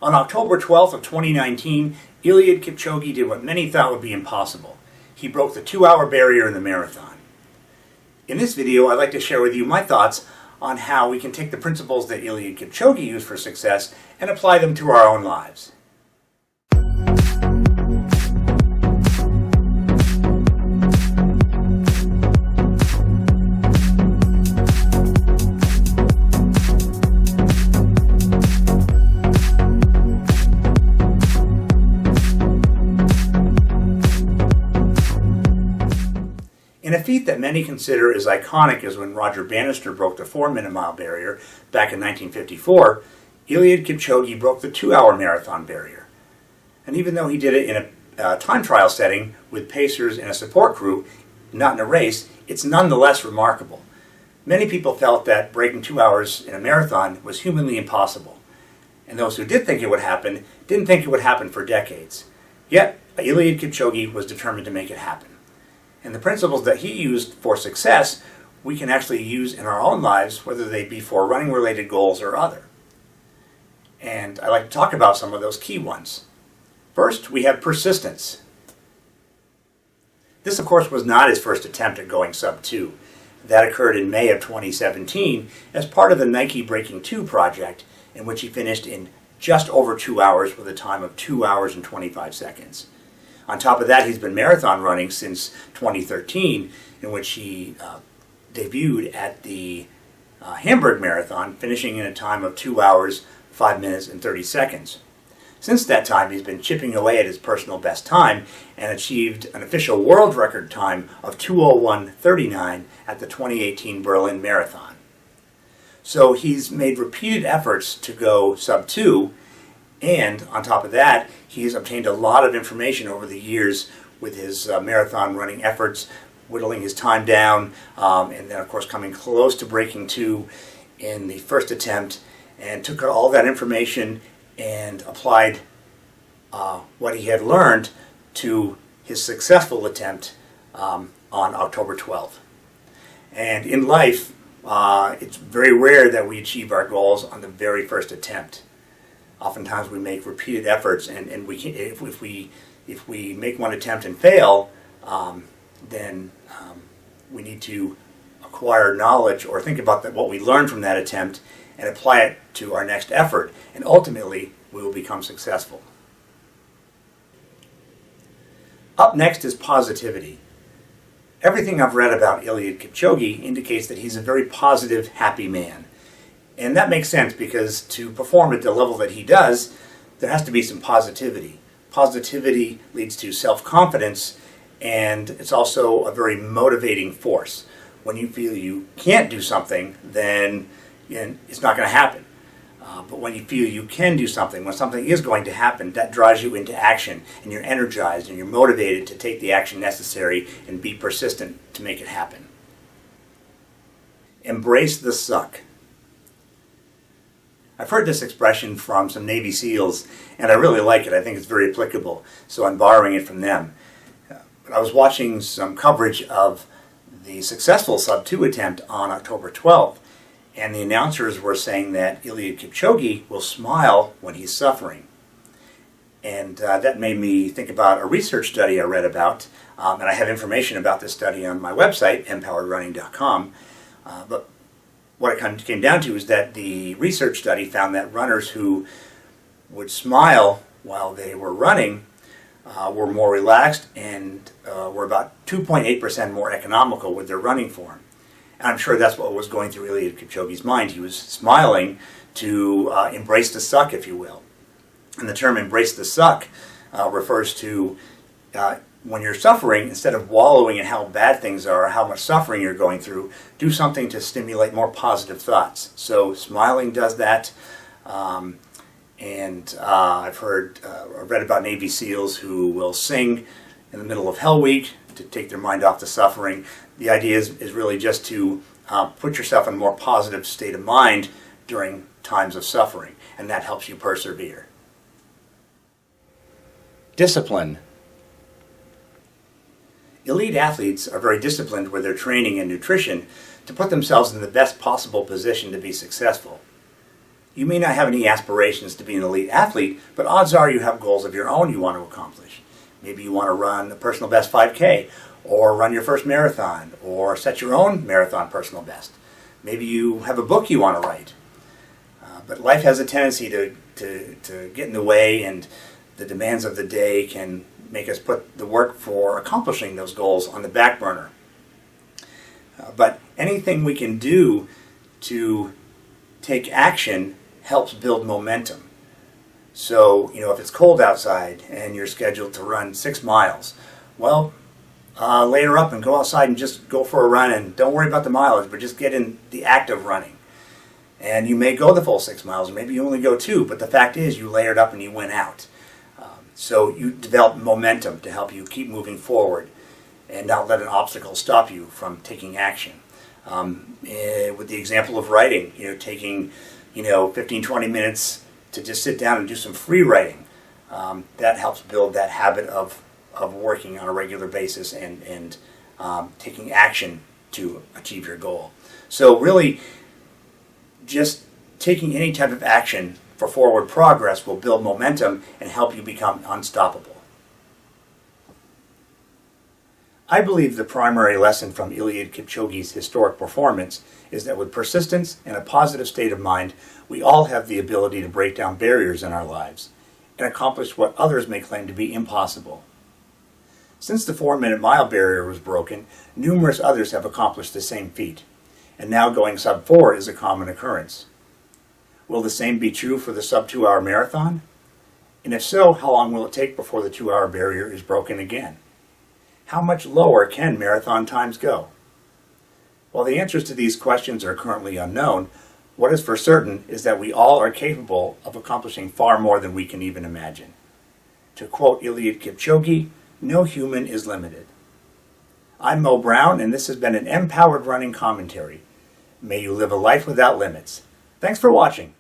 On October 12th of 2019, Eliud Kipchoge did what many thought would be impossible. He broke the 2-hour barrier in the marathon. In this video, I'd like to share with you my thoughts on how we can take the principles that Eliud Kipchoge used for success and apply them to our own lives. In a feat that many consider as iconic as when Roger Bannister broke the 4-minute mile barrier back in 1954, Eliud Kipchoge broke the 2-hour marathon barrier. And even though he did it in a time trial setting with pacers and a support crew, not in a race, it's nonetheless remarkable. Many people felt that breaking 2 hours in a marathon was humanly impossible. And those who did think it would happen didn't think it would happen for decades. Yet, Eliud Kipchoge was determined to make it happen. And the principles that he used for success, we can actually use in our own lives, whether they be for running-related goals or other. And I'd like to talk about some of those key ones. First, we have persistence. This, of course, was not his first attempt at going sub-2. That occurred in May of 2017 as part of the Nike Breaking 2 project, in which he finished in just over 2 hours with a time of 2 hours and 25 seconds. On top of that, he's been marathon running since 2013, in which he debuted at the Hamburg Marathon, finishing in a time of 2 hours, 5 minutes, and 30 seconds. Since that time, he's been chipping away at his personal best time and achieved an official world record time of 2:01:39 at the 2018 Berlin Marathon. So he's made repeated efforts to go sub-2, and on top of that, he's obtained a lot of information over the years with his marathon running efforts, whittling his time down, and then of course coming close to breaking 2 in the first attempt, and took all that information and applied what he had learned to his successful attempt on October 12th. And in life, it's very rare that we achieve our goals on the very first attempt. Oftentimes we make repeated efforts, and we can, if we make one attempt and fail, then we need to acquire knowledge or think about what we learned from that attempt and apply it to our next effort, and ultimately we will become successful. Up next is positivity. Everything I've read about Eliud Kipchoge indicates that he's a very positive, happy man. And that makes sense, because to perform at the level that he does, there has to be some positivity. Positivity leads to self-confidence, and it's also a very motivating force. When you feel you can't do something, then it's not going to happen. But when you feel you can do something, when something is going to happen, that drives you into action, and you're energized and you're motivated to take the action necessary and be persistent to make it happen. Embrace the suck. I've heard this expression from some Navy SEALs, and I really like it. I think it's very applicable, so I'm borrowing it from them. But I was watching some coverage of the successful sub-2 attempt on October 12th, and the announcers were saying that Eliud Kipchoge will smile when he's suffering. And that made me think about a research study I read about, and I have information about this study on my website, mpoweredrunning.com. But what it came down to is that the research study found that runners who would smile while they were running were more relaxed and were about 2.8% more economical with their running form. And I'm sure that's what was going through Eliud Kipchoge's mind. He was smiling to embrace the suck, if you will. And the term embrace the suck refers to when you're suffering, instead of wallowing in how bad things are, how much suffering you're going through, do something to stimulate more positive thoughts. So smiling does that. I've read about Navy SEALs who will sing in the middle of Hell Week to take their mind off the suffering. The idea is really just to put yourself in a more positive state of mind during times of suffering, and that helps you persevere. Discipline. Elite athletes are very disciplined with their training and nutrition to put themselves in the best possible position to be successful. You may not have any aspirations to be an elite athlete, but odds are you have goals of your own you want to accomplish. Maybe you want to run a personal best 5K, or run your first marathon, or set your own marathon personal best. Maybe you have a book you want to write. But life has a tendency to get in the way, and the demands of the day can make us put the work for accomplishing those goals on the back burner. But anything we can do to take action helps build momentum. So, if it's cold outside and you're scheduled to run 6 miles, well, later up and go outside and just go for a run, and don't worry about the mileage, but just get in the act of running. And you may go the full 6 miles, or maybe you only go 2, but the fact is you layered up and you went out. So you develop momentum to help you keep moving forward and not let an obstacle stop you from taking action. With the example of writing, taking 15-20 minutes to just sit down and do some free writing, that helps build that habit of working on a regular basis and taking action to achieve your goal. So really, just taking any type of action for forward progress will build momentum and help you become unstoppable. I believe the primary lesson from Eliud Kipchoge's historic performance is that with persistence and a positive state of mind, we all have the ability to break down barriers in our lives and accomplish what others may claim to be impossible. Since the 4-minute mile barrier was broken, numerous others have accomplished the same feat, and now going sub 4 is a common occurrence. Will the same be true for the sub 2-hour marathon? And if so, how long will it take before the 2-hour barrier is broken again? How much lower can marathon times go? While the answers to these questions are currently unknown, what is for certain is that we all are capable of accomplishing far more than we can even imagine. To quote Eliud Kipchoge, "No human is limited." I'm Moe Brown, and this has been an Mpowered Running commentary. May you live a life without limits. Thanks for watching.